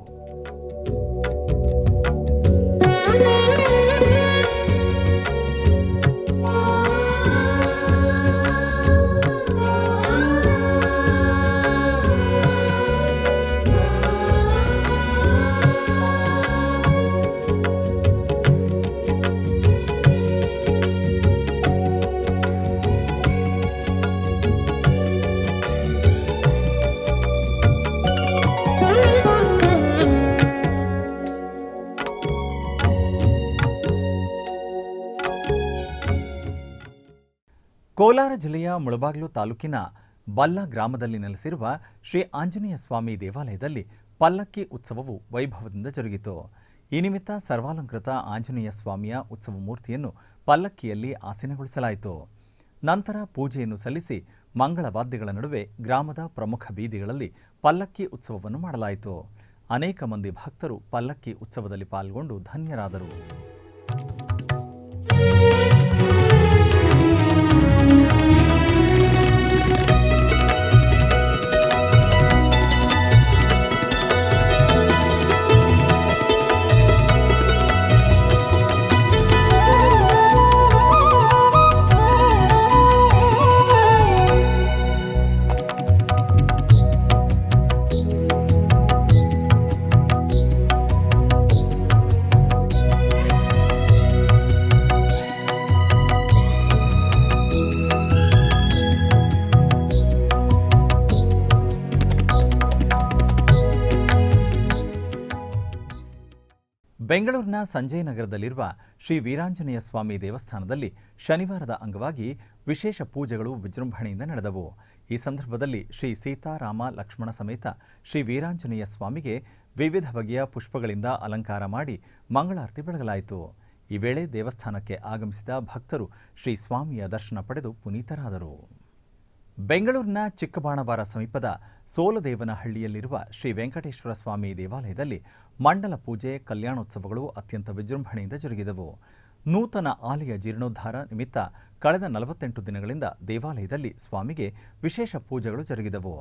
[SPEAKER 1] ಕೋಲಾರ ಜಿಲ್ಲೆಯ ಮುಳಬಾಗಿಲು ತಾಲೂಕಿನ ಬಲ್ಲ ಗ್ರಾಮದಲ್ಲಿ ನೆಲೆಸಿರುವ ಶ್ರೀ ಆಂಜನೇಯ ಸ್ವಾಮಿ ದೇವಾಲಯದಲ್ಲಿ ಪಲ್ಲಕ್ಕಿ ಉತ್ಸವವು ವೈಭವದಿಂದ ಜರುಗಿತು. ಈ ನಿಮಿತ್ತ ಸರ್ವಾಲಂಕೃತ ಆಂಜನೇಯ ಸ್ವಾಮಿಯ ಉತ್ಸವ ಮೂರ್ತಿಯನ್ನು ಪಲ್ಲಕ್ಕಿಯಲ್ಲಿ ಆಸೀನಗೊಳಿಸಲಾಯಿತು. ನಂತರ ಪೂಜೆಯನ್ನು ಸಲ್ಲಿಸಿ ಮಂಗಳವಾದ್ಯಗಳ ನಡುವೆ ಗ್ರಾಮದ ಪ್ರಮುಖ ಬೀದಿಗಳಲ್ಲಿ ಪಲ್ಲಕ್ಕಿ ಉತ್ಸವವನ್ನು ಮಾಡಲಾಯಿತು. ಅನೇಕ ಮಂದಿ ಭಕ್ತರು ಪಲ್ಲಕ್ಕಿ ಉತ್ಸವದಲ್ಲಿ ಪಾಲ್ಗೊಂಡು ಧನ್ಯರಾದರು. ಬೆಂಗಳೂರಿನ ಸಂಜಯ್ ನಗರದಲ್ಲಿರುವ ಶ್ರೀ ವೀರಾಂಜನೇಯ ಸ್ವಾಮಿ ದೇವಸ್ಥಾನದಲ್ಲಿ ಶನಿವಾರದ ಅಂಗವಾಗಿ ವಿಶೇಷ ಪೂಜೆಗಳು ವಿಜೃಂಭಣೆಯಿಂದ ನಡೆದವು. ಈ ಸಂದರ್ಭದಲ್ಲಿ ಶ್ರೀ ಸೀತಾರಾಮ ಲಕ್ಷ್ಮಣ ಸಮೇತ ಶ್ರೀ ವೀರಾಂಜನೇಯ ಸ್ವಾಮಿಗೆ ವಿವಿಧ ಬಗೆಯ ಪುಷ್ಪಗಳಿಂದ ಅಲಂಕಾರ ಮಾಡಿ ಮಂಗಳಾರತಿ ಬೆಳಗಲಾಯಿತು. ಈ ವೇಳೆ ದೇವಸ್ಥಾನಕ್ಕೆ ಆಗಮಿಸಿದ ಭಕ್ತರು ಶ್ರೀ ಸ್ವಾಮಿಯ ದರ್ಶನ ಪಡೆದು ಪುನೀತರಾದರು. ಬೆಂಗಳೂರಿನ ಚಿಕ್ಕಬಾಣವಾರ ಸಮೀಪದ ಸೋಲದೇವನಹಳ್ಳಿಯಲ್ಲಿರುವ ಶ್ರೀ ವೆಂಕಟೇಶ್ವರ ಸ್ವಾಮಿ ದೇವಾಲಯದಲ್ಲಿ ಮಂಡಲ ಪೂಜೆ, ಕಲ್ಯಾಣೋತ್ಸವಗಳು ಅತ್ಯಂತ ವಿಜೃಂಭಣೆಯಿಂದ ಜರುಗಿದವು. ನೂತನ ಆಲಯ ಜೀರ್ಣೋದ್ಧಾರ ನಿಮಿತ್ತ ಕಳೆದ 48 ದಿನಗಳಿಂದ ದೇವಾಲಯದಲ್ಲಿ ಸ್ವಾಮಿಗೆ ವಿಶೇಷ ಪೂಜೆಗಳು ಜರುಗಿದವು.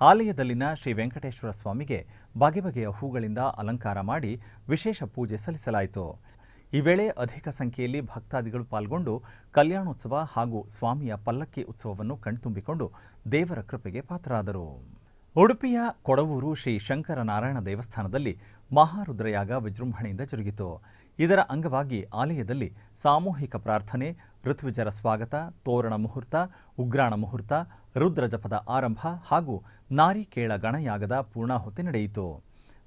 [SPEAKER 1] ಆಲಯದಲ್ಲಿನ ಶ್ರೀ ವೆಂಕಟೇಶ್ವರ ಸ್ವಾಮಿಗೆ ಬಗೆ ಬಗೆಯ ಹೂಗಳಿಂದ ಅಲಂಕಾರ ಮಾಡಿ ವಿಶೇಷ ಪೂಜೆ ಸಲ್ಲಿಸಲಾಯಿತು. ಈ ವೇಳೆ ಅಧಿಕ ಸಂಖ್ಯೆಯಲ್ಲಿ ಭಕ್ತಾದಿಗಳು ಪಾಲ್ಗೊಂಡು ಕಲ್ಯಾಣೋತ್ಸವ ಹಾಗೂ ಸ್ವಾಮಿಯ ಪಲ್ಲಕ್ಕಿ ಉತ್ಸವವನ್ನು ಕಣ್ತುಂಬಿಕೊಂಡು ದೇವರ ಕೃಪೆಗೆ ಪಾತ್ರರಾದರು. ಉಡುಪಿಯ ಕೊಡವೂರು ಶ್ರೀ ಶಂಕರನಾರಾಯಣ ದೇವಸ್ಥಾನದಲ್ಲಿ ಮಹಾರುದ್ರಯಾಗ ವಿಜೃಂಭಣೆಯಿಂದ ಜರುಗಿತು. ಇದರ ಅಂಗವಾಗಿ ಆಲಯದಲ್ಲಿ ಸಾಮೂಹಿಕ ಪ್ರಾರ್ಥನೆ, ಋತ್ವಿಜರ ಸ್ವಾಗತ, ತೋರಣ ಮುಹೂರ್ತ, ಉಗ್ರಾಣ ಮುಹೂರ್ತ, ರುದ್ರ ಜಪದ ಆರಂಭ ಹಾಗೂ ನಾರಿಕೇಳ ಗಣಯಾಗದ ಪೂರ್ಣಾಹುತಿ ನಡೆಯಿತು.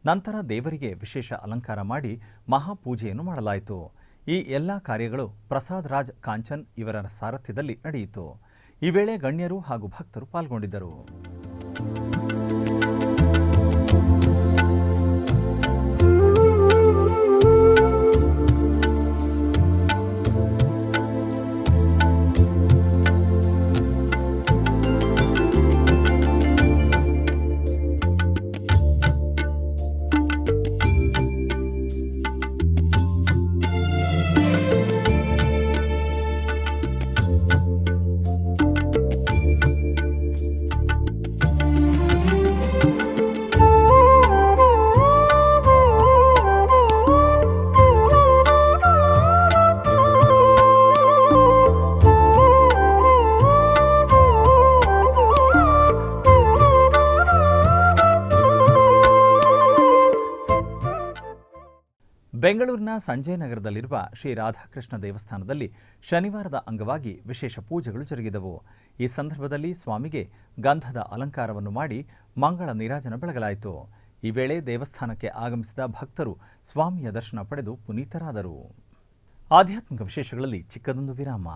[SPEAKER 1] ನಂತರ ದೇವರಿಗೆ ವಿಶೇಷ ಅಲಂಕಾರ ಮಾಡಿ ಮಹಾಪೂಜೆಯನ್ನು ಮಾಡಲಾಯಿತು. ಈ ಎಲ್ಲ ಕಾರ್ಯಗಳು ಪ್ರಸಾದ್ ರಾಜ್ ಕಾಂಚನ್ ಇವರ ಸಾರಥ್ಯದಲ್ಲಿ ನಡೆಯಿತು. ಈ ವೇಳೆ ಗಣ್ಯರು ಹಾಗೂ ಭಕ್ತರು ಪಾಲ್ಗೊಂಡಿದ್ದರು. ಬೆಂಗಳೂರಿನ ಸಂಜಯ್ ನಗರದಲ್ಲಿರುವ ಶ್ರೀ ರಾಧಾಕೃಷ್ಣ ದೇವಸ್ಥಾನದಲ್ಲಿ ಶನಿವಾರದ ಅಂಗವಾಗಿ ವಿಶೇಷ ಪೂಜೆಗಳು ಜರುಗಿದವು. ಈ ಸಂದರ್ಭದಲ್ಲಿ ಸ್ವಾಮಿಗೆ ಗಂಧದ ಅಲಂಕಾರವನ್ನು ಮಾಡಿ ಮಂಗಳ ನೀರಾಜನ ಬೆಳಗಲಾಯಿತು. ಈ ವೇಳೆ ದೇವಸ್ಥಾನಕ್ಕೆ ಆಗಮಿಸಿದ ಭಕ್ತರು ಸ್ವಾಮಿಯ ದರ್ಶನ ಪಡೆದು ಪುನೀತರಾದರು. ಆಧ್ಯಾತ್ಮಿಕ ವಿಶೇಷಗಳಲ್ಲಿ ಚಿಕ್ಕದೊಂದು ವಿರಾಮ.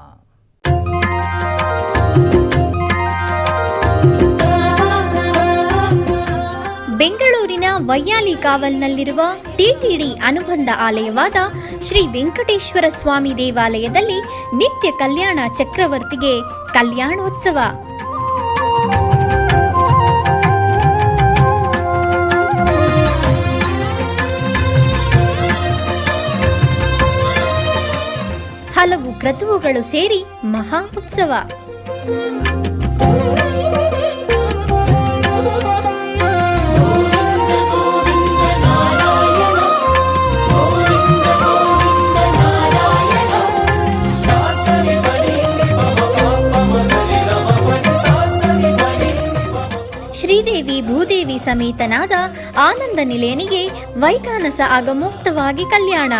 [SPEAKER 6] ಬೆಂಗಳೂರಿನ ವೈಯಾಲಿ ಕಾವಲ್ನಲ್ಲಿರುವ ಟಿಟಿಡಿ ಅನುಬಂಧ ಆಲಯವಾದ ಶ್ರೀ ವೆಂಕಟೇಶ್ವರ ಸ್ವಾಮಿ ದೇವಾಲಯದಲ್ಲಿ ನಿತ್ಯ ಕಲ್ಯಾಣ ಚಕ್ರವರ್ತಿಗೆ ಕಲ್ಯಾಣೋತ್ಸವ. ಹಲವು ಕ್ರತುವುಗಳು ಸೇರಿ ಮಹಾ ಉತ್ಸವ. ಶ್ರೀದೇವಿ ಭೂದೇವಿ ಸಮೇತನಾದ ಆನಂದ ನಿಲಯನಿಗೆ ವೈಖಾನಸ ಆಗಮೋಕ್ತವಾಗಿ ಕಲ್ಯಾಣ.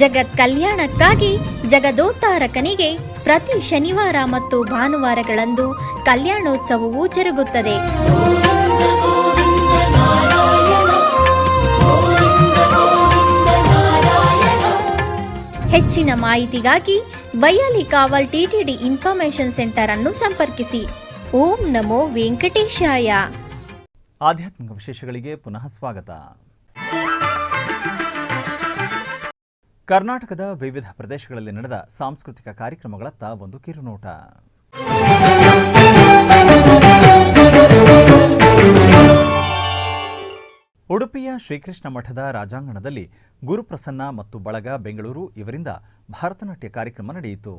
[SPEAKER 6] ಜಗತ್ ಕಲ್ಯಾಣಕ್ಕಾಗಿ ಜಗದೋತ್ತಾರಕನಿಗೆ ಪ್ರತಿ ಶನಿವಾರ ಮತ್ತು ಭಾನುವಾರಗಳಂದು ಕಲ್ಯಾಣೋತ್ಸವವು ಜರುಗುತ್ತದೆ. ಹೆಚ್ಚಿನ ಮಾಹಿತಿಗಾಗಿ ವೈಯಾಲಿ ಕಾವಲ್ ಟಿಟಿಡಿ ಇನ್ಫಾರ್ಮೇಶನ್ ಸೆಂಟರ್ ಅನ್ನು ಸಂಪರ್ಕಿಸಿ. ಓಂ ನಮೋ ವೆಂಕಟೇಶಾಯ.
[SPEAKER 1] ಆಧ್ಯಾತ್ಮಿಕ ವಿಶೇಷಗಳಿಗೆ ಪುನಃ ಸ್ವಾಗತ. ಕರ್ನಾಟಕದ ವಿವಿಧ ಪ್ರದೇಶಗಳಲ್ಲಿ ನಡೆದ ಸಾಂಸ್ಕೃತಿಕ ಕಾರ್ಯಕ್ರಮಗಳತ್ತ ಒಂದು ಕಿರುನೋಟ. ಉಡುಪಿಯ ಶ್ರೀಕೃಷ್ಣ ಮಠದ ರಾಜಾಂಗಣದಲ್ಲಿ ಗುರುಪ್ರಸನ್ನ ಮತ್ತು ಬಳಗ ಬೆಂಗಳೂರು ಇವರಿಂದ ಭರತನಾಟ್ಯ ಕಾರ್ಯಕ್ರಮ ನಡೆಯಿತು.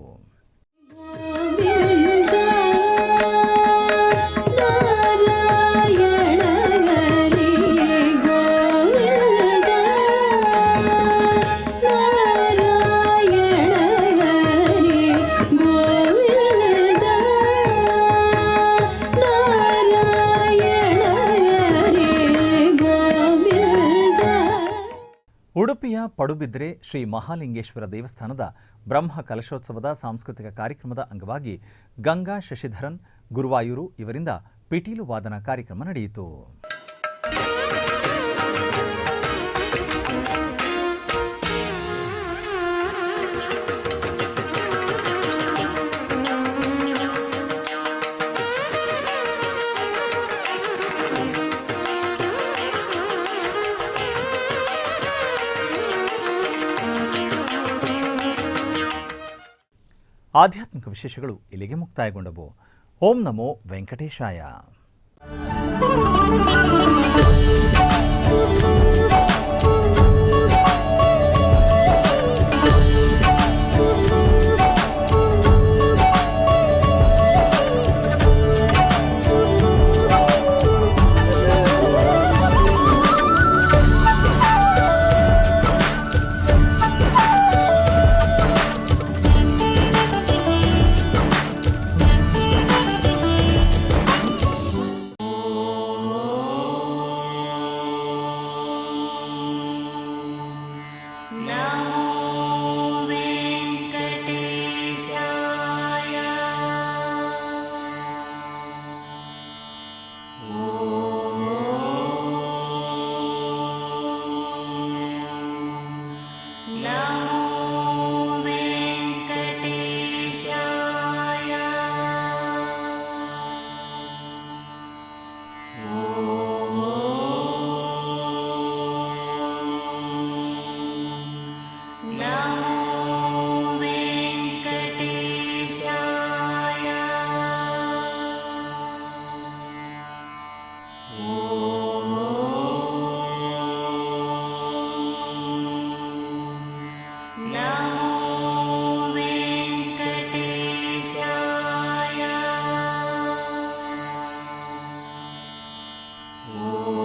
[SPEAKER 1] ಉಡುಪಿಯ ಪಡುಬಿದ್ರೆ ಶ್ರೀ ಮಹಾಲಿಂಗೇಶ್ವರ ದೇವಸ್ಥಾನದ ಬ್ರಹ್ಮ ಕಲಶೋತ್ಸವದ ಸಾಂಸ್ಕೃತಿಕ ಕಾರ್ಯಕ್ರಮದ ಅಂಗವಾಗಿ ಗಂಗಾ ಶಶಿಧರನ್ ಗುರುವಾಯೂರು ಇವರಿಂದ ಪಿಟೀಲು ವಾದನ ಕಾರ್ಯಕ್ರಮ ನಡೆಯಿತು. ಆಧ್ಯಾತ್ಮಿಕ ವಿಶೇಷಗಳು ಇಲ್ಲಿಗೆ ಮುಕ್ತಾಯಗೊಂಡವು. ಓಂ ನಮೋ ವೆಂಕಟೇಶಾಯ.
[SPEAKER 2] Oh